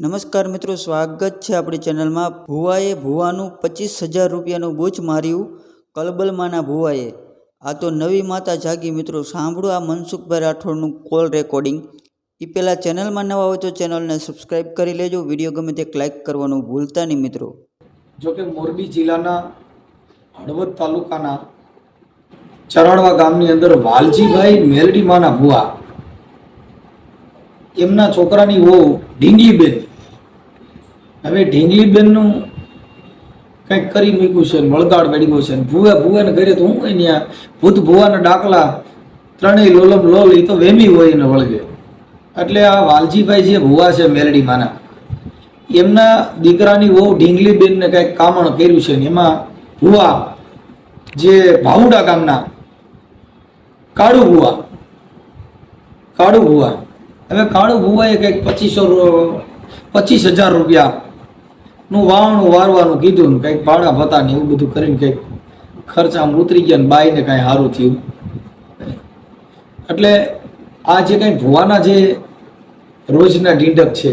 નમસ્કાર મિત્રો, સ્વાગત છે આપણી ચેનલમાં। ભુવાએ ભુવાનું 25,000 રૂપિયાનું બૂચ માર્યું કલબલમાના ભુવાએ। આ તો નવી માતા જાગી મિત્રો। સાંભળો આ મનસુખભાઈ રાઠોડનું કોલ રેકોર્ડિંગ। એ પહેલાં ચેનલમાં નવા હોય તો ચેનલને સબસ્ક્રાઈબ કરી લેજો। વિડીયો ગમે તે લાઇક કરવાનું ભૂલતા નહીં મિત્રો। જોકે મોરબી જિલ્લાના હળવદ તાલુકાના ચરાડવા ગામની અંદર વાલજીભાઈ મેલડીમાના ભુવા એમના છોકરાની વહુ ઢીંગલીબેન, હવે ઢીંગલીબેનનું કંઈક કરી મૂક્યું છે, મળગાડ મેળવ્યો છે। ભુવાને ઘરે તો હું અહીંયા ભૂત ભુવાના ડાકલા ત્રણેય લોલમ લોલ, એ તો વેમી હોય એને વળગે। એટલે આ વાલજીભાઈ જે ભુવા છે મેલડીમાના, એમના દીકરાની વહુ ઢીંગલીબેનને કંઈક કામણ કર્યું છે ને એમાં ભુવા જે ભાઉડા ગામના કાળુ ભુવા હવે કાળુ ભુવાએ કંઈક 25,000 રૂપિયાનું વાવણું વારવાનું કીધું ને કંઈક ભાડા ભતા ને એવું બધું કરીને કંઈક ખર્ચામાં ઉતરી ગયા ને બાઈને કાંઈ સારું થયું। એટલે આ જે કંઈ ભુવાના જે રોજના ઢીંડક છે।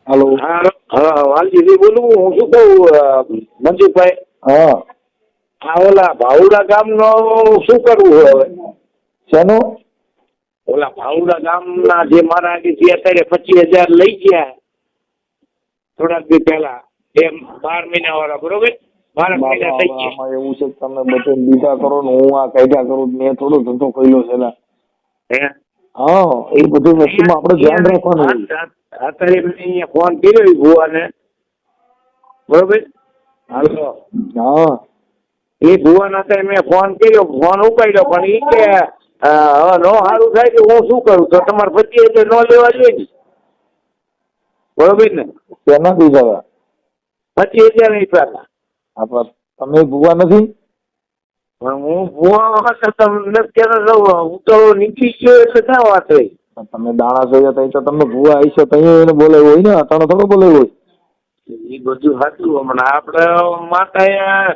हेलो हाँ वालजी जी बोलू हूँ शू कहूँ मनसुखभाई हाँ हाँ ओला भावुड़ा गाम नो शू करवू हवे शेनो ओला भावुड़ा गाम ना जे मारा आगे थी अत्यारे 25,000 लई गया थोड़ा दी पहला ए 12 महीना वाला बरोबर 12 महीना થઈ ગયા આમાં એવું છે તમે બધે દીધા કરો ને હું આ કાઢ્યા કરું મેં થોડો ધંધો કર્યો છે ના હે હા એ બધું વસ્તુમાં આપણે ધ્યાન રાખવાનું। અત્યારે મેં અહીંયા ફોન કર્યો ભુવાને બરોબર હાલો હા એ ભુવાને અત્યારે મેં ફોન કર્યો, ફોન ઉપાડ્યો પણ એ કે હવે નો સારું થાય તો હું શું કરું? તો તમારે 25,000 નો લેવા જોઈએ ને બરોબર ને? કેના દીધા 25,000 આપ્યા હતા। તમે ભુવા નથી? હું ભુવા તમને ક્યારે હું તો નીકળી ગયો એટલે ક્યાં વાત રહી? તમે દાણા જોયા હતા તો તમે ભુવા આવી છે તો એને બોલાવ્યો હોય ને, અટાણો થોડો બોલાવ્યો હોય? એ બધું સાચું। હમણાં આપડે માતા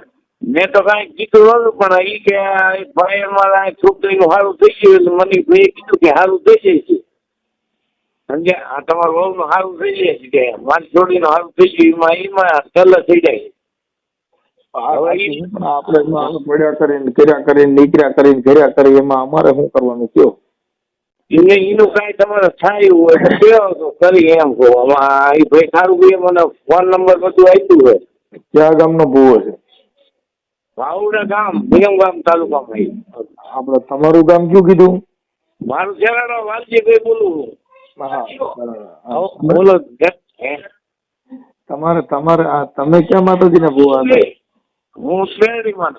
મેં તો કઈ કીધું નતું પણ એ કે ભાઈ અમારા છોકરીનું સારું થઈ ગયું એટલે મને ભાઈએ કીધું કે સારું થઈ જાય છે સમજ્યા? આ તમારું વહુ નું સારું થઈ જાય છે કે મારી છોડીનું સારું થઈ ગયું એમાં ચલ થઈ જાય। આપણે પડ્યા કરીને કર્યા કરીને નીકળ્યા કરીને કર્યા કરી એમાં અમારે શું કરવાનું કયો? એનું કઈ તમારે થાય હોય તો કેવો તો કરી એમ કહો। આમાં એ ભાઈ સારું ભાઈ મને ફોન નંબર બધું આપ્યું હોય। ક્યાં ગામનો ભૂવો છે? ભાવુડા ગામ, વિરમગામ તાલુકામાં। આપણે તમારું ગામ કયું કીધું? મારું ચરાડો વાલજીભાઈ બોલું। બોલો તમારે તમે ક્યાં માતાજીના ભૂવા હતા? હું શેરડીમાં।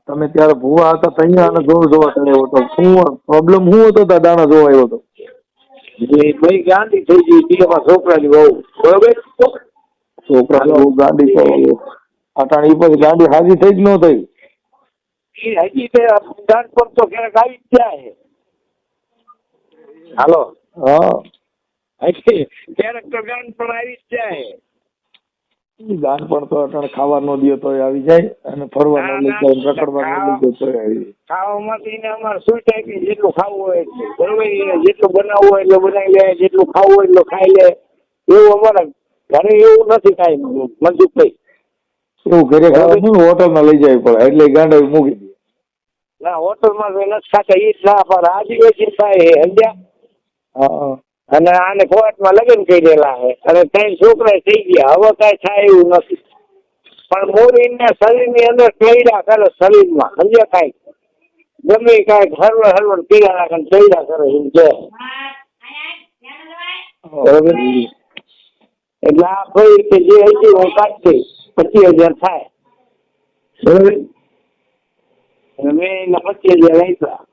તમે ત્યારે ભૂવા હતા ત્યાં આને જોવા ચડ્યો હતો, શું પ્રોબ્લેમ શું હતો? દાણા જોવા આવ્યો હતો ભાઈ ગાંડી થઈ ગઈ બીજામાં છોકરાની બહુ બરોબર છોકરાની બહુ ગાંડી થઈ અટાણી પછી ગાંડી હાજી થઈ જ ન થઈ એ હજી ગાંઠ પર તો ક્યારેક આવી જ જાય। હાલો હા ક્યારેક તો ગાંઠ પણ આવી જ જાય। ગાંઠ પણ તો અટાણે ખાવા ન દે તો આવી જાય અને ફરવા ન લઈ જાય, રખડવા ન લઈ જાય તો આવી ખાવામાંથી અમારે શું થાય કે જેટલું ખાવું હોય બરોબર જેટલું બનાવવું હોય એટલું બનાવી લે, જેટલું ખાવું હોય એટલું ખાઈ લે। એવું અમારા ઘરે એવું નથી કાંઈ મનસુખભાઈ। એવું ઘરે ખાવાનું હોટલમાં લઈ જાય પડે એટલે ગાંડા મૂકી દે ના હોટલમાં નથી ખાતા એ જ ના પણ આદિવાસી થાય સમજ્યા અને આને કોર્ટમાં લગ્ન કરી દેલા છે અને 3 છોકરા થઈ ગયા। હવે કાંઈ થાય એવું નથી પણ મોરીને શરીરની અંદર પૈડા કરે શરીરમાં સમજ્યા? કાંઈક ગમે કાંઈક હરવર પીડા રાખે પૈડા કરે એમ છે બરોબર। એટલે આ ભાઈ કે જે હતી હું કાઢી 25,000 થાય બરોબર મેં એના 25,000 આપ્યા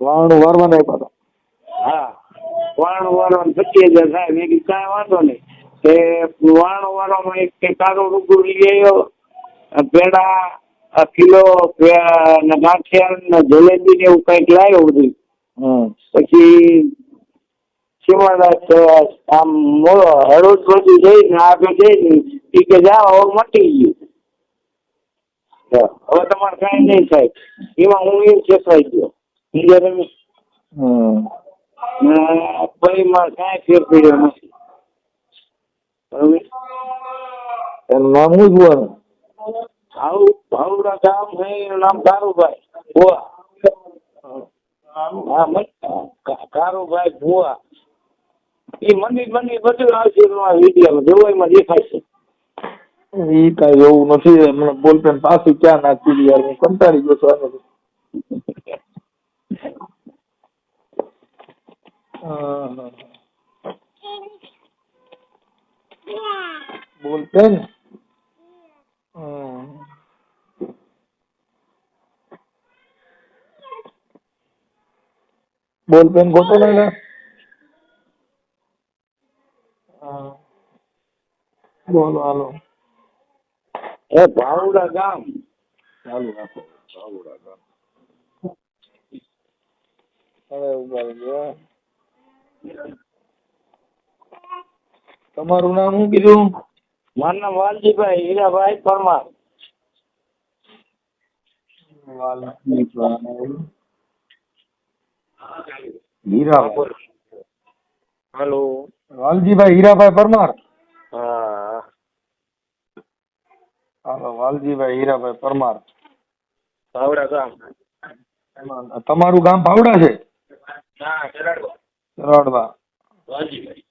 વાવણું વારવાના આપ્યા હતા। હા વાણું વારવાનું 25,000 થાય। મેં કીધું કાંઈ વાંધો નહીં કે વાણું વારવામાં એક કાળો રૂગુ લઈ આવ્યો, પેડા કિલો ગાંઠિયા ને જલેબી ને એવું કંઈક લાવ્યો બધું। પછી શિવાદાસ આમ હળવદ બધું જઈને આગળ જઈને એ કે જાઓ હવે મટી ગયું હવે તમારે કાંઈ નહીં થાય। એમાં હું એમ ચેતવાઈ ગયો બીજા તમે ભાઈમાં કાંઈ ફેર પડ્યો નથી. બરોબર. એનું નામ શું જોવાનું? ભાવડા ગામ છે એનું નામ કારુભાઈ ભુવા. હા, કારુભાઈ ભુવા. એ મંદિર બધું આવશે વિડીયો જોવામાં દેખાય છે. ઈ કઈ એવું નથી. મને બોલપેન પાછું ક્યાં નાખી દી યાર, હું કંટાળી ગયો છું આને. બોલપેન બોલપેન ગોતો ને. બોલો હાલો. એ ભાવડા ગામ ચાલુ રાખો. ભાવડા ગામ હવે ઉભા રહેજો. તમારું નામ શું કીધું? મારું નામ વાલજીભાઈ હીરાભાઈ પરમાર. હીરાભાઈ. હેલો. વાલજીભાઈ હીરાભાઈ પરમાર. હા. હાલો વાલજીભાઈ હીરાભાઈ પરમાર. ભાવડા ગામ. તમારું ગામ ભાવડા છે? હા, ચરાડવા. ચરાડવા. વાલજીભાઈ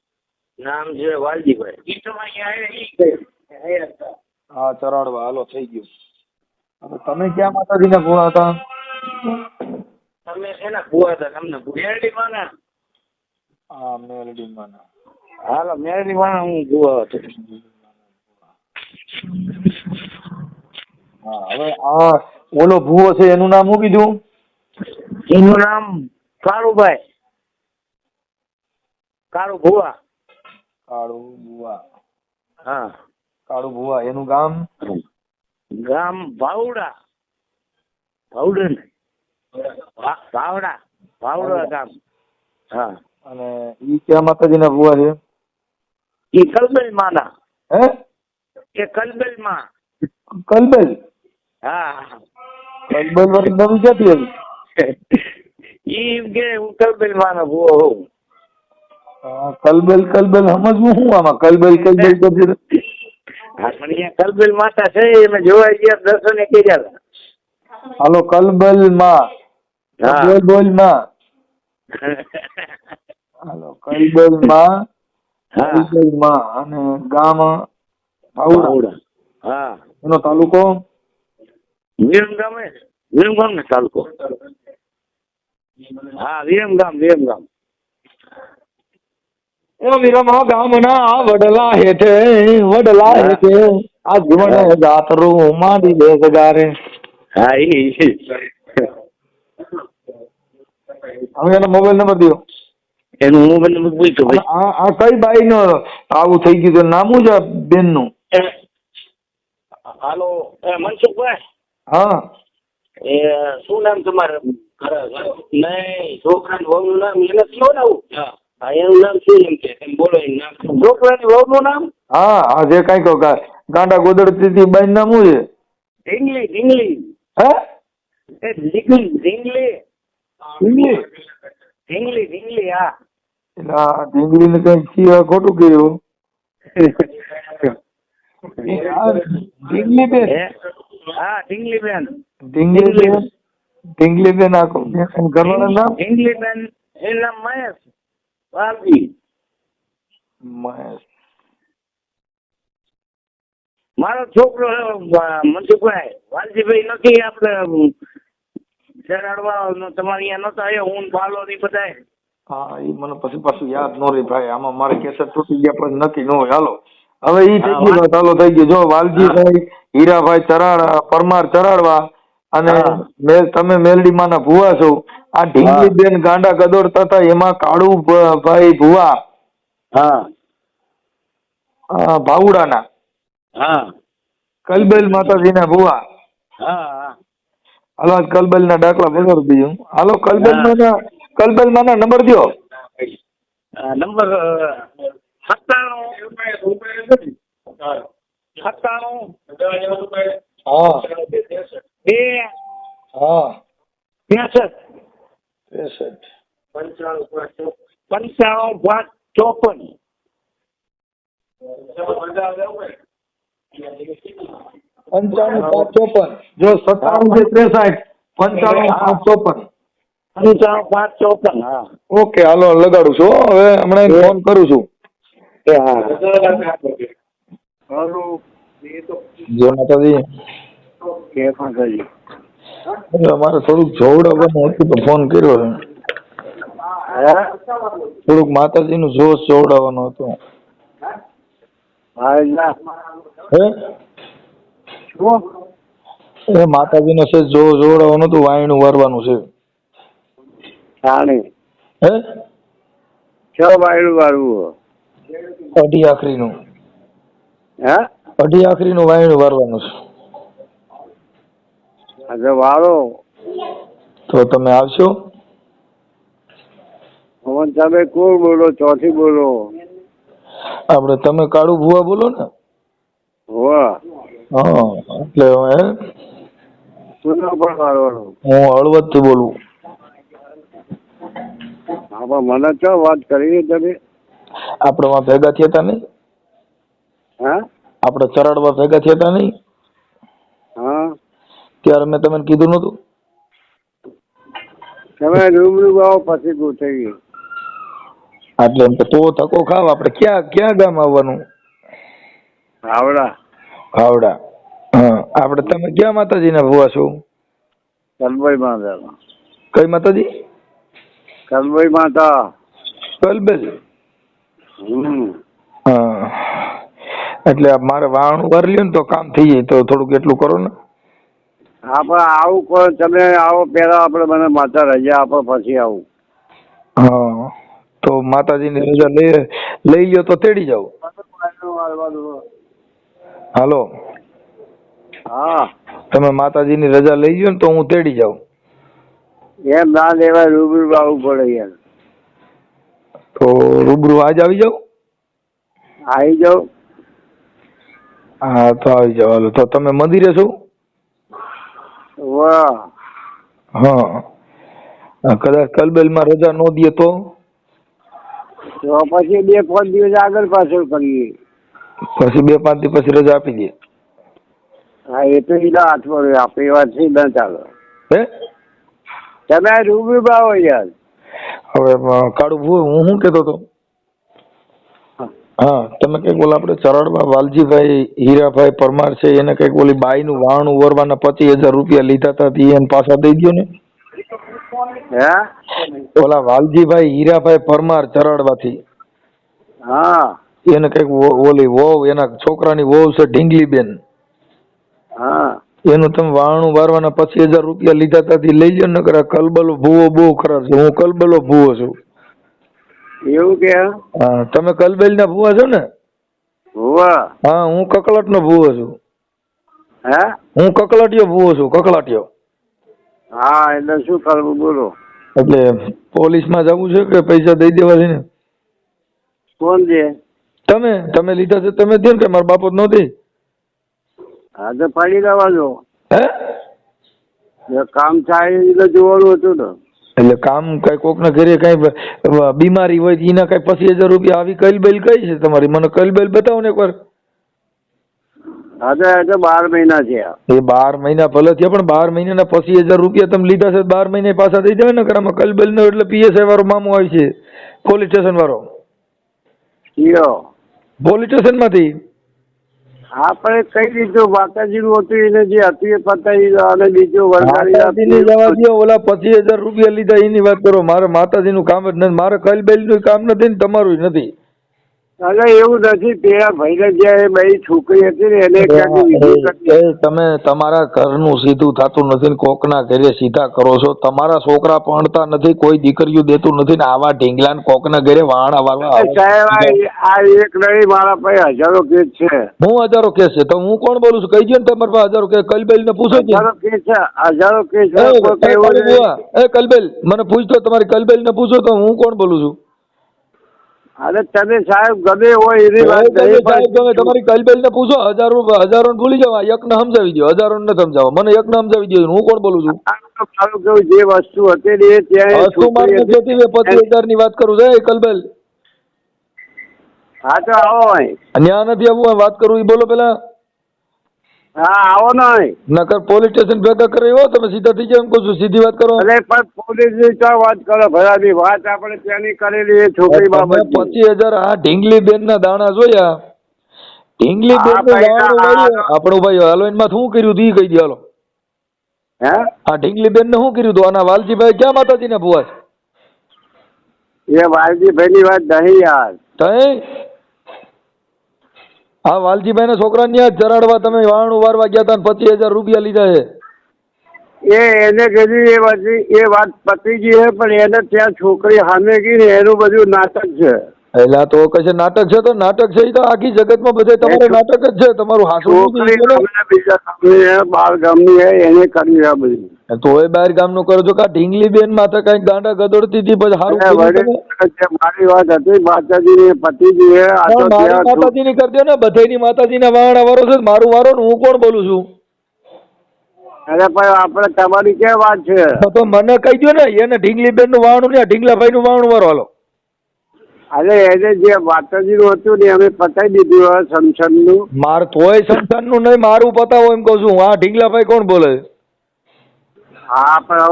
નામ છે વાલજીભાઈ. હા ચરાડવા. હાલો થઈ ગયું. હવે તમે ક્યાં માતાજીના ભુવા હતા? તમે એના ભુવા હતા. તમને મેરડી માના? હા મેરડી માના. હાલો મેરડી માના હું ભુવા હતો. હા હવે આ ઓલો ભુવો છે એનું નામ શું કીધું? એનું નામ કાળુભાઈ. કાળુ ભુવા. કાળુ ભુવા. હા. કાળુ ભુવા. એનું ગામ? ગામ ભાવડા. ભાવડા ને ભાવડા. ભાવડા ગામ. હા. અને ઈ ક્યાં માતાજીના ભુવા છે? એ કલબેલ માના. હે? એ કલબેલ માં. કલબેલ? હા. કલબેલ વર્ષ નવી ક્યાંથી આવી? ઈ કે હું કલબેલ માનો ભુવો હોઉં. કલબેલ સમજવું શું આમાં? કલબેલ કલબેલ કરતી. હા પણ અહીંયા કલબેલ માતા છે અમે જોવા ગયા દર્શન કર્યા હતા. હાલો કલબેલ માં. હા. બોલ માં. હાલો કલબેલ માં. હા. કલબેલ માં અને ગામ ભાવડા. હા. એનો તાલુકો? વિરમગામ ને તાલુકો. હા વિરમગામ. વિરમા ગામના વડલા હેઠે આ જીવને દાતરું માંડી દે સગારે. હા હવે એનો મોબાઈલ નંબર દો. એનું મોબાઈલ નંબર પૂછો ભાઈ. આ કઈ બાઈ નો આવું થઈ ગયું? નામ શું છે બેન નું? હાલો મનસુખભાઈ. હા. એ શું નામ તમારે? નહીં છોકરાની વહુનું નામ એને કયો ને આવું. હા એનું નામ શું એમ કે તમે બોલો એનું નામ. છોકરાની વહુનું નામ? હા જે કઈ કહો ગાંડા ગોદડતી બાઈ નામ શું છે? ઢીંગલી. હે? ઢીંગલી હા. એટલે ઢીંગલી ને કઈ સિવાય ખોટું કર્યું. ઢીંગલીબેન. હા ઢીંગલીબેન. ઢીંગલીબેન આખો ઘરવાળા નામ? ઢીંગલીબેન એનું નામ મહેશ વાલજી. મહેશ. મારો છોકરો મનસુખભાઈ વાલજીભાઈ નથી આપણે ચરાડવા તમારે અહીંયા નતા આવ્યો હું બાલો ની બધા. હા એ મને પછી પાછું યાદ ન રહી ભાઈ. આમાં મારે કેસેટ તૂટી ગયા પછી નક્કી ન હોય. હાલો હવે ઈ થઈ ગયું. ચાલો થઈ ગયું. જો વાલજીભાઈ હીરાભાઈ પરમાર ચરાડવા અને તમે મેલડી માના ભુવા છો. આ ઢીંગલીબેન ગાંડા ગદોડતા હતા એમાં કાળુભાઈ ભુવા. હા. ભાવડાના. હા. કલબેલ માતાજીના ભુવા. હા. હાલો કલબેલ ના દાખલા બગાડી દીધું. હાલો કલબેલ માના નંબર દો. નંબર 97 હા. 2 હા. 63 65 95 95 5 54. પંચાણું 5 54. જો 97 63 95 5 54. 95 5 54. હા. ઓકે, હાલો લગાડું છું હો. હવે હમણાં ફોન કરું છું. એ હા. હાલો. જય માતાજી. કે માતાજી. અમારે થોડુંક જોવડાવવાનું હતું તો ફોન કર્યો છે. હે? થોડુંક માતાજીનું જોશ જોવડાવવાનું હતું. હા ના. હે? શું? એ માતાજીનો છે જોવડાવવાનું હતું, વાયણું વારવાનું છે. જાણે. હે? છ વાયરું વાળવું. અઢી આખરીનું. હે? અઢી આખરીનું વાયણું વારવાનું છે. આજે વાળો. તો તમે આવશો? હવે તમે કોણ બોલો? ચોથી બોલો. આપણે તમે કાળુ ભુવા બોલો ને? હોવા. હા, એટલે હે શું પણ મારવાનું? હું હળવદથી બોલું. હા પણ મને ચો વાત કરી તમે? આપણે માં ભેગા થયા હતા નહીં? હા? આપણે ચરાડવા ભેગા થયા હતા નહીં? હા. ત્યારે મેં તમને કીધું નતું? તમે રૂબરૂ આવો પછી ગોઠવીએ. એટલે એમ તો ધક્કો ખાવ. આપણે ક્યાં ગામ આવવાનું? હાવડા. હાવડા. હા, આપણે તમે ક્યાં માતાજીના ભુવા છો? કલભાઈ માતા. કઈ માતાજી? કલભાઈ માતા. કલબેલ. હા, એટલે મારે વાહણ વાર લ્યો ને તો કામ થઈ જાય, તો થોડુંક એટલું કરો ને. હા પણ આવું કોઈ તમે આવો પેલા આપણે મને માતા રજા આપો પછી આવું. હા, તો માતાજીની રજા લઈ લ્યો તો તેડી જાવ. હાલો. હા. તમે માતાજીની રજા લઈ લ્યો ને તો હું તેડી જાઉં. એમ ના લેવાય, રૂબરૂ આવવું પડે યાર. તો રૂબરૂ આજ આવી જાવ? આવી જાઉં. હા તો આવી જાવ. હાલો, તો તમે મંદિરે છો? વાહ. હા, કદાચ કલબેલમાં રજા ન દે તો? તો પછી 2-5 દિવસ આગળ પાછળ કરીએ. પછી 2-5 દિવસ પછી રજા આપી દે. હા એ તો ઈલા અઠવાડિયું આપણી વાત છે, ના ચાલો. હે? તમે રૂબરૂ આવો યાર. હવે કાળુ ભૂ હું શું કેતો હતો? હા, તમે કઈક બોલા આપણે ચરાડમાં વાલજીભાઈ હીરાભાઈ પરમાર છે, એને કઈક બોલી બાઈનું વાહણું વરવાના 25,000 રૂપિયા લીધા હતા, એને પાછા દઈ દો ને. હે? ઓલા વાલજીભાઈ હીરાભાઈ પરમાર ચરાડવાથી. હા. એને કઈક ઓલી વહુ, એના છોકરાની વહુ છે ઢીંગલીબેન. હા. એનું તમે વાહણું વારવાના 25,000 રૂપિયા લીધા હતા, લઈ લો ને. કલબલો ભૂવો બહુ ખરાબ છે. હું કલબલો ભૂવો છું. એવું કે? હા, તમે કલબેલ ના ભૂવા છો ને? હોવા. હા, હું કકળાટ નો ભૂવો છું. હે? હું કકળાટીયો ભૂવો છું, કકળાટીયો. હા, એટલે શું કરવું બોલો? એટલે પોલીસમાં જવું છે કે પૈસા દઈ દેવા છે ને? કોણ છે? તમે લીધા છે તમે દે ને, કે મારા બાપો નો દે? હા તો પડી લેવા જો. હે? કામ થાય એટલે જોવાનું હતું ને. એટલે કામ કઈ કોક ના ઘરે કઈ બીમારી હોય એના કઈ 25,000 રૂપિયા આવી કલબેલ કઈ છે તમારી? મને કલબેલ બતાવો ને એકવાર. હા તો 12 મહિના છે. એ 12 મહિના ભલે થયા, પણ 12 મહિનાના 25,000 રૂપિયા તમે લીધા છે, 12 મહિને પાછા દઈ દેવાય ને. આમાં કલબેલ નો એટલે PSI વાળો મામો આવે છે, પોલીસ સ્ટેશન વાળો. પોલીસ સ્ટેશન માંથી આપણે કઈ દીધું માતાજી નું હતું, એને જે હતું એ પતાવી અને બીજું માતાજીની જવા દો. ઓલા 25,000 રૂપિયા લીધા એની વાત કરો. મારે માતાજી નું કામ જ નથી, મારે કલબેલ નું કામ નથી ને તમારું નથી. અરે એવું નથી, પેલા ભાઈ જે ભાઈ છોકરી હતી ને એને તમે તમારા ઘરનું સીધું થતું નથી ને કોકના ઘરે સીધા કરો છો. તમારા છોકરા ભણતા નથી, કોઈ દીકરીઓ દેતું નથી ને આવા ઢીંગલા કોકના ઘરે વાણ સાહેબ આ એક નહીં, મારા પાસે હજારો કેસ છે. હું હજારો કેસ છે તો હું કોણ બોલું છું? કહી દો ને તમારા પાસે હજારો કેસ. કલબેલ ને પૂછો. હજારો કેસ છે, હજારો કેસ. કલબેલ મને પૂછતો, તમારી કલબેલ ને પૂછો તો હું કોણ બોલું છું? અરે તમે સાહેબ ગમે હોય એની વાત નહીં. તમારી કલબેલ ને પૂછો. હજારો ભૂલી જાવ, એક ને સમજાવી દો. હજારો ને સમજાવો મને, એક ને સમજાવી દો. હું કોણ બોલું છું? તો મારું કેવું જે વસ્તુ હતી ને એ ત્યાં એ વસ્તુ મારી છોકરી નથી હતી. 25,000 ની વાત કરું છું કલબેલ. હા તો આવો અહીં. ન્યા નથી આવવું હોય, વાત કરું એ બોલો પેલા. હા આવો ને અહીં. નકર પોલીસ સ્ટેશન ભેગા કરે એવો તમે સીધા થઈ જાવ એમ કહું છું, સીધી વાત કરો. અરે પણ પોલીસની ક્યાં વાત કરો ભરાની વાત આપણે ત્યાંની કરેલી એ છોકરી તમે બાબત 25,000 આ ઢીંગલી બેન ના દાણા જોયા. ઢીંગલી બેન નું પૈસા વાવણું વાળ્યું. આપણું ભાઈ હાલોઈન માં શું કર્યું તું ઈ કહી દે હાલો. હે આ ઢીંગલી બેન ને શું કર્યું તું? આના વાલજીભાઈ ક્યાં માતાજી ને ભુવા છે? એ વાલજીભાઈ ની વાત નહીં યાર. તઈ આ વાલજીભાઈ ના છોકરા ને ચરાડવા તમે વાવણું વારવા ગયા હતા ને 25,000 રૂપિયા લીધા છે. એને કીધું એ વાત પતી ગઈ છે પણ એને ત્યાં છોકરી સામે ગઈ ને એનું બધું નાટક છે. એટલે તો કહે નાટક છે, તો નાટક છે ઈ તો આખી જગતમાં બધે તમારે નાટક જ છે. તમારું હાસું છોકરી બીજા ગામની છે, બાર ગામની છે, એને કર્યું આ બધું. તોય બહાર ગામ નું કરો છો કે ઢીંગલી બેન માથે કઈક ગાંડા ગદોડતી હતી પછી સારું અને કર્યું વળી તમે? જે મારી વાત હતી માતાજી ની પતિજી છે આ તો પણ મારી ત્યાં માતાજી ની કરી દો ને, બધાની માતાજી ના વાવણા વારો છે, મારું વારો ને હું કોણ બોલું છું? અરે પણ આપણે તમારી ક્યાં વાત છે? તો મને કહી દો ને, એને ઢીંગલી બેન નું વાવણું ને ઢીંગલાભાઈ નું વાવણું વારો હાલો. અરે એને જે માતાજી નું હતું ને અમે પતાવી દીધું સમસન નું. માર તોય સંતાન નું નહીં, મારું પતાવો એમ કહું છું. આ ઢીંગલાભાઈ કોણ બોલે? હા પણ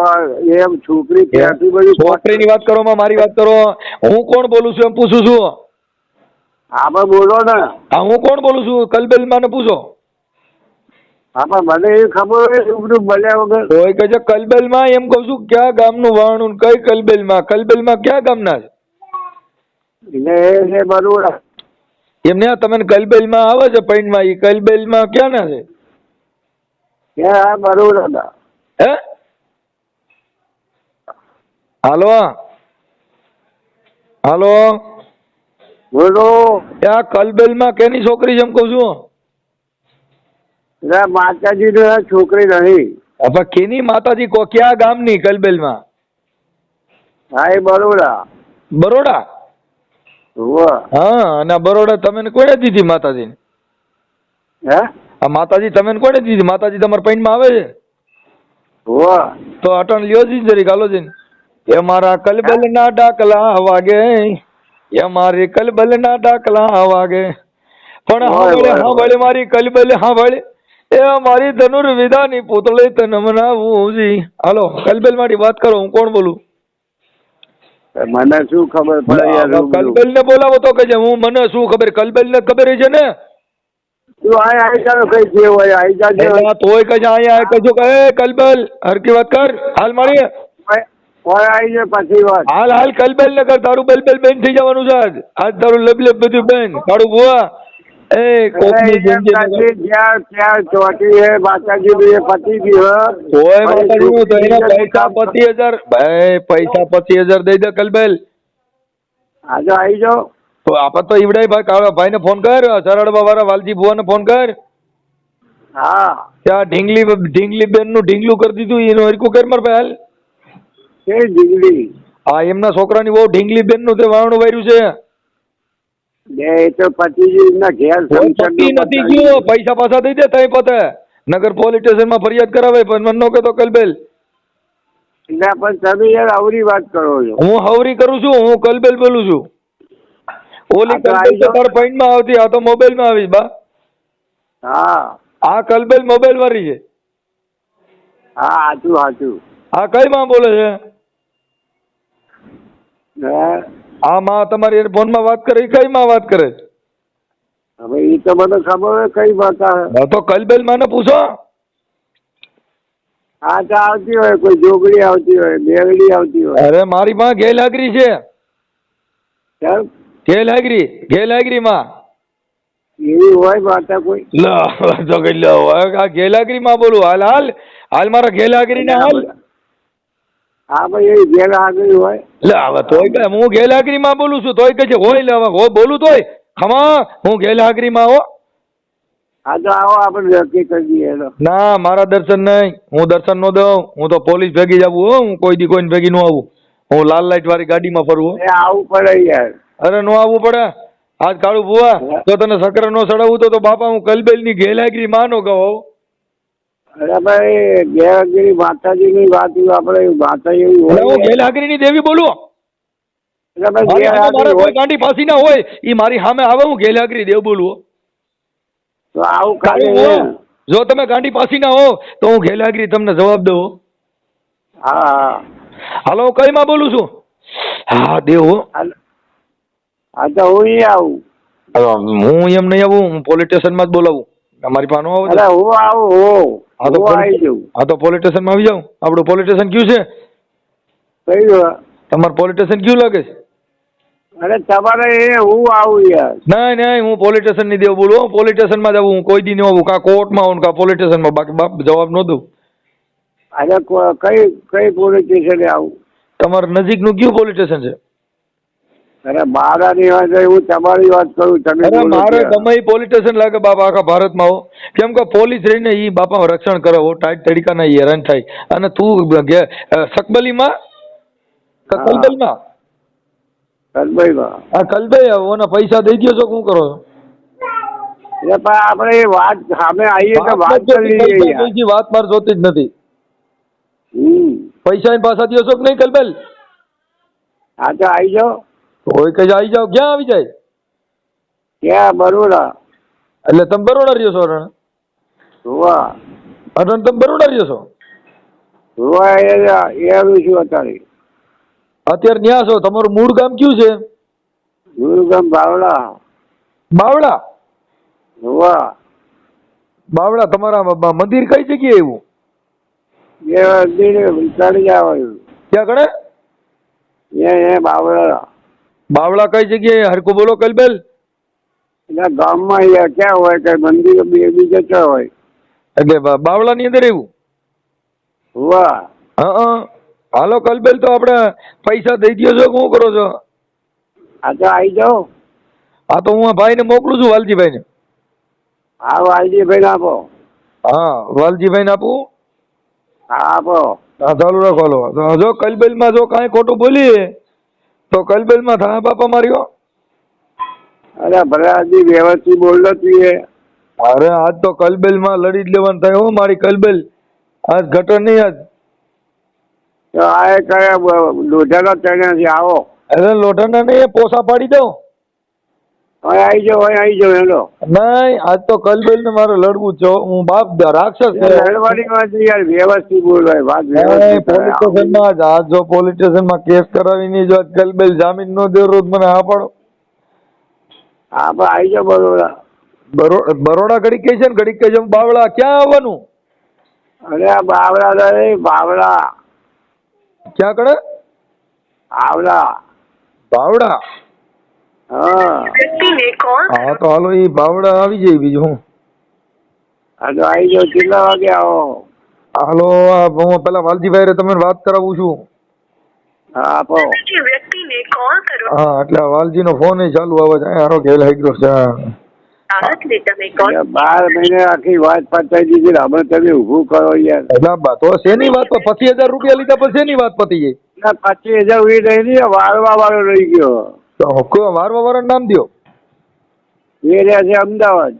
હવે એમ છોકરી ત્યાંથી બધું છોકરીની વાત કરો માં મારી વાત કરો. હું કોણ બોલું છું એમ પૂછું છું. હા પણ બોલો ને. હા હું કોણ બોલું છું? કલબેલ માં ને પૂછો. હા પણ મને એવી ખબર હોય રૂબરૂ મળ્યા વગર. તોય કહે છે કલબેલ માં. એમ કહું છું ક્યાં ગામનું વાવણું કઈ કલબેલ માં? કલબેલ માં ક્યાં ગામના છે? એટલે એ છે બરોબર. એમને તમે કલબેલ માં આવે છે પૈણ માં, એ કલબેલ માં ક્યાં ના છે? ક્યાં બરોબર હતા. હે હાલો હાલો બોલો. આ કલબેલ માં કેની છોકરી છે એમ કહું છું? એટલે માતાજી ની છોકરી નહીં. હવે કેની માતાજી કો? ક્યાં ગામની કલબેલ માં? હા એ બરોડા. બરોડા? હા. અને બરોડા તમે કોને દીધી માતાજી? હે આ માતાજી તમે કોને દીધી? માતાજી તમારા પૈણ માં આવે છે? તો અટણ લ્યો જી જરી ગાલો જઈને. એ મારા કલબલ ના ડાકલા વાગે, એ મારી કલબલ ના ડાકલા વાગે, પણ હાંભળે મારી કલબલ હાંભળે, એ મારી ધનુર્વિદાની પૂતળી તને મનાવું જી. હાલો કલબલ મારી વાત કરો, હું કોણ બોલું? મને શું ખબર પડે યાર. કલબેલ ને બોલાવો તો કે હું મને શું ખબર? કલબેલ ને ખબર છે ને. તું આઈ જાવ કઈ જે હોય આઈ જાજો. તોય કજે અહીંયા કજો કહે કલબેલ હરકી વાત કર. હાલ મારી કોઈ આઈ જાય પછી વાત. હાલ હાલ કલબેલ ને કર. તારું બેલબેલ બેન થઈ જવાનું છે આજ. આજ તારું લબલેબ બધું બેન. તારું બુઆ એ કોકની જિંદગી ત્યાં ચોટી હે માતાજી ની પતિ બી તોય માતાજી નું તો એના પૈસા 25,000 ભાઈ પૈસા 25,000 દઈ દે કલબેલ. આજે આવી જાઓ. તો આપત તો ઈવડાઈ ભાઈ કાળા ભાઈ ને ફોન કર. સરળબા વાળા વાલજી બુઆ ને ફોન કર. હા ત્યાં ઢીંગલી બેન નું ઢીંગલું કરી દીધું એનું હરકું કર માર ભાઈ હાલ. કે ડીંગલી. હા એમના છોકરાની બહુ ઢીંગલી બેન નું તે વાવણું વાર્યું છે. એ તો પતિજી ના ઘેર પતિ નથી ગયો. પૈસા પાછા દઈ દે તઈ પતે. નગર પોલીસ સ્ટેશન માં ફરિયાદ કરાવે. પણ મને નો કહેતો કલબેલ. એટલે પણ તમે યાર આવરી વાત કરો છો. હું હવરી કરું છું. હું કલબેલ બોલું છું. ઓલી કલબેલ તો તાર પૈણ માં આવતી, આ તો મોબાઈલ માં આવી બા. હા આ કલબેલ મોબાઈલ વાળી છે. હા સાચું સાચું. આ કઈ માં બોલે છે? હે આ માં તમારી ફોન માં વાત કરે, કઈ માં વાત કરે? હવે એ તો મને ખબર હોય કઈ વાત આવે. તો કલબેલ માં ને પૂછો. હા તો આવતી હોય, કોઈ જોગડી આવતી હોય, બેગડી આવતી હોય. અરે મારી માં ગેલાગરી છે. કેમ ગેલાગરી માં એવી હોય માતા કોઈ? તો કઈ લો આ ગેલાગરી માં બોલું. હાલ હાલ હાલ મારા ગેલાગરી ને હાલ. હા ભાઈ એ ઘેર આગળ હોય. લે હવે તોય કે હું ગેલાગરી માં બોલું છું. તોય કે છે હોય લે હવે બોલું તોય ખમા હું ગેલાગરી માં હો. હા તો આવો આપણે નક્કી કરી દઈએ એનો. ના મારા દર્શન નહીં. હું દર્શન નો દઉં. હું તો પોલીસ ભેગી જ આવું હો. હું કોઈ દી કોઈને ભેગી નો આવું. હું લાલ લાઈટ વાળી ગાડીમાં ફરું. એ આવવું પડે યાર. અરે નો આવવું પડે. આજ કાળું બુઆ જો તને સકર નો ચડાવવું તો બાપા હું કલબેલ ની ગેલાગરી માં નો કહો. અરે ભાઈ ગેરહાજરી માતાજીની વાત આપણે માતા એવી એટલે હોય હું ને. ગેરહાજરીની દેવી બોલું? એટલે ભાઈ મારી સામે મારે ગેરહાજરી કોઈ હોય ગાંડી ફાંસી ના હોય, ઈ મારી સામે આવે હું ગેરહાજરી દેવ બોલું? તો આવું કાઢે ને. જો તમે ગાંડી પાસી ના હો તો હું ગેરહાજરી તમને જવાબ દઉં. હા હા હાલો, કઈ માં બોલું છું? હા દેવ હો. હા તો હું અહીં આવું. હું એમ નહીં આવું, હું પોલીસ સ્ટેશન માં જ બોલાવું. અમારી પાસે આવો અરે હું આવું હા તો હું આવી જઉં. હા તો પોલીસ સ્ટેશન માં આવી જાઉં. આપણું પોલીસ સ્ટેશન કયું છે? કયું? તમારું પોલીસ સ્ટેશન કયું લાગે છે? અરે તમારે એ હું આવું યાર. નહીં નહીં, હું પોલીસ સ્ટેશન ની દેવ બોલું. પોલીસ સ્ટેશન માં જવું હું કોઈ દી નહીં આવું. કા કોર્ટમાં આવું કા પોલીસ સ્ટેશન માં. બાકી બાપ જવાબ ન દઉં. અરે કઈ કઈ પોલીસ સ્ટેશને આવું? તમારા નજીક નું કયું પોલીસ સ્ટેશન છે? અરે મારા ની વાત નહીં, હું તમારી વાત કરું. તમે અરે બોલો મારે ત્યાં. ગમે એ પોલીસ સ્ટેશન લાગે બાપા આખા ભારતમાં હો. કેમ કે પોલીસ રહીને ઈ બાપા રક્ષણ કરે હો, ટાઈટ તરીકા ના હેરાન થાય. અને તું સકબલીમાં કલબલમાં કલભાઈમાં. આ કલભાઈ ઓના પૈસા દઈ દ્યો છો, શું કરો છો? એટલે પણ આપણે એ વાત સામે આવીએ તો વાત કરી લઈએ યાર. પૈસા વાત માર જોતી જ નથી. પૈસા ની પાછા દ્યો છો કે નહીં કલબલ? હા તો આવી જાઓ. કોઈ કઈ આવી જાવ. ક્યાં આવી જાય? ક્યાં? બરોડા. એટલે તમે બરોડા રહ્યો છો અરણ? જોવા અરણ તમે બરોડા રહ્યો છો? જોવા એ આવ્યું છું અત્યારે. અત્યારે ન્યા છો. તમારું મૂળ ગામ કયું છે? ગુરુગામ બાવળા. બાવળા? જોવા બાવળા તમારા મંદિર કઈ જગ્યાએ એવું? એ મંદિર વિચારી જવાનું. ક્યાં કણે? એ બાવળા. બાવળા કઈ જગ્યાએ? હરકુ બોલો કલબેલ. એટલે ગામમાં અહીંયા ક્યાં હોય કે મંદિર બીજે ક્યાં હોય? એટલે બાવળા ની અંદર એવું? જોવા હા હાલો કલબેલ, તો આપણે પૈસા દઈ દ્યો છો કે શું કરો છો? હા તો આવી જાઓ. હા તો હું આ ભાઈને મોકલું છું, વાલજીભાઈ ને. હા વાલજીભાઈ આપો. હા વાલજીભાઈ ને આપું? હા આપો. હા ચાલુ રાખો. હાલો તો જો કલબેલ માં જો કાંઈ ખોટું બોલીએ તો કલબેલ માં થા બાપા માર્યો. અરે ભરાજી વ્યવસ્થિત બોલતો તું એ. અરે આજ તો કલબેલ માં લડી જ લેવાનું થાય હો મારી કલબેલ. આજ ઘટે નહીં આજ. તો આ કયા લોઢાનો ચણ્યા છે? આવો. અરે લોઢાના નહીં, પોસા પાડી દઉં. હવે આવી જાઓ, હવે આવી જાઓ. હેલો. નહીં, આજ તો કલબેલ ને મારે લડવું છે. હું બાપ રાક્ષસ છે. લડવાની વાત યાર, વ્યવસ્થિત બોલવાય. વાત વ્યવસ્થિત પોલીસ સ્ટેશન માં આજ જો પોલીસ સ્ટેશન માં કેસ કરાવી નહીં, જો આજ કલબેલ જામીન નો દે રોજ મને હા પાડો. હા પણ આવી જાઓ બરોડા. બરોડા ઘડીક કહે છે ને, ઘડીક કહે છે બાવળા. ક્યાં આવવાનું? અરે આ બાવળા રે બાવળા. ક્યાં કડે? આવડા. બાવડા? હા તો હાલો, એ બાવડા આવી જાય. બીજું હું? હા તો આવી જાઓ. કેટલા વાગે આવો? હાલો, હું પેલા વાલજીભાઈ રે તમે વાત કરાવું છું. હા આપો. હા એટલે વાલજી નો ફોન ચાલુ આવે છે. હારો ઘેલ હાઈગ્રો છે. 12 મહિને આખી વાત પતાવી દીધી. હવે તમે ઊભું કરો યાર. એટલે તો શેની વાત? 25,000 રૂપિયા લીધા પછી શેની વાત પતી ગઈ? 25,000 ઉડી રહી નહીં, વાળવા વાળો રહી ગયો. તો વારવા વાળા નામ દો. એ રહ્યા છે અમદાવાદ.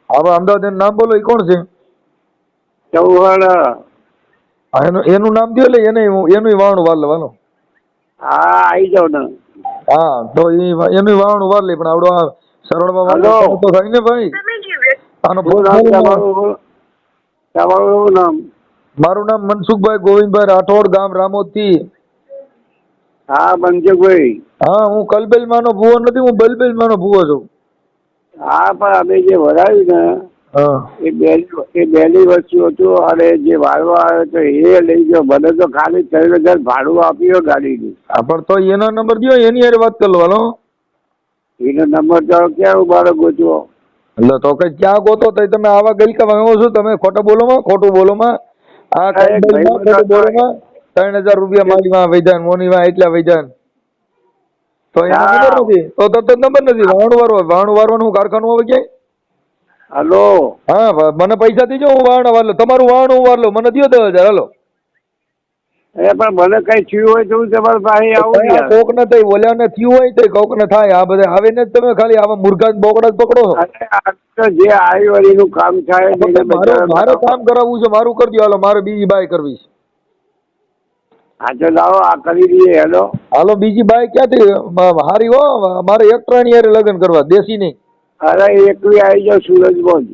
હવે અમદાવાદ એનું નામ બોલો. એ કોણ છે? ચૌહાણ. એનું નામ દો. એટલે એનું વાવણું વાર લેવાનું. હા આવી જાઓ ને. હા તો એનું વાવણું વાર લે. પણ આવડો આ સરળમાં વાવણું તો થાય ને ભાઈ. આનો તમારું નામ? મારું નામ મનસુખભાઈ ગોવિંદભાઈ રાઠોડ, ગામ રામોદથી. હા મનસુખભાઈ. હા હું કલબેલ માનો ભૂવો નથી, હું બલબેલ માનો ભૂવો છું. હા પણ અમે જે ભરાયું ને હા એ બેલી વસ્તુ હતું. અને જે વાળવા આવ્યો તો એ લઈ ગયો. મને તો ખાલી 3,000 ભાડું આપ્યો ગાડીની. હા પણ તો એનો નંબર દો, એની હારે વાત કરી લો. હાલો એનો નંબર તો ક્યાં ઉભારો ગોચવો? એટલે તો કઈ ક્યાં ગોતો? તો તમે આવા ગલકા વાંગો છો તમે. ખોટું બોલો માં, ખોટું બોલો માં. આ કલબેલમાં ખોટું બોલો માં. 3,000 રૂપિયા માલીમાં વૈધાન, મોનીમાં એટલા વૈધાન. તો એનો નંબર નથી. તો નંબર નથી. વાહણ વારવાનું કારખાનું આવે ક્યાંય? હલો. હા મને પૈસા દીજો, હું વાહણ વાર લઉં. તમારું વાહણ હું વાર લઉં. મને દો 10,000. હાલો પણ મને કઈ થયું હોય તો હું તમારી પાસે આવું યાર. કોક ને થઈ ઓલ્યા ને થયું હોય તો કોક ને થાય. આ બધા આવે ને તમે ખાલી આવા મુર્ગા બોકડા જ પકડો છો. અરે આ તો જે આવી વળીનું કામ થાય ને એને મારે કામ કરાવવું છે, મારું કરી દો. હાલો મારે બીજી બાય કરવી છે. હા તો લાવો આ કરી દઈએ. હેલો હાલો બીજી બાય ક્યાંથી હારી હો. મારે એક ત્રણ યાર લગ્ન કરવા, દેશી નહીં. અરે એકલી આવી જાઓ સુરજમાં જ.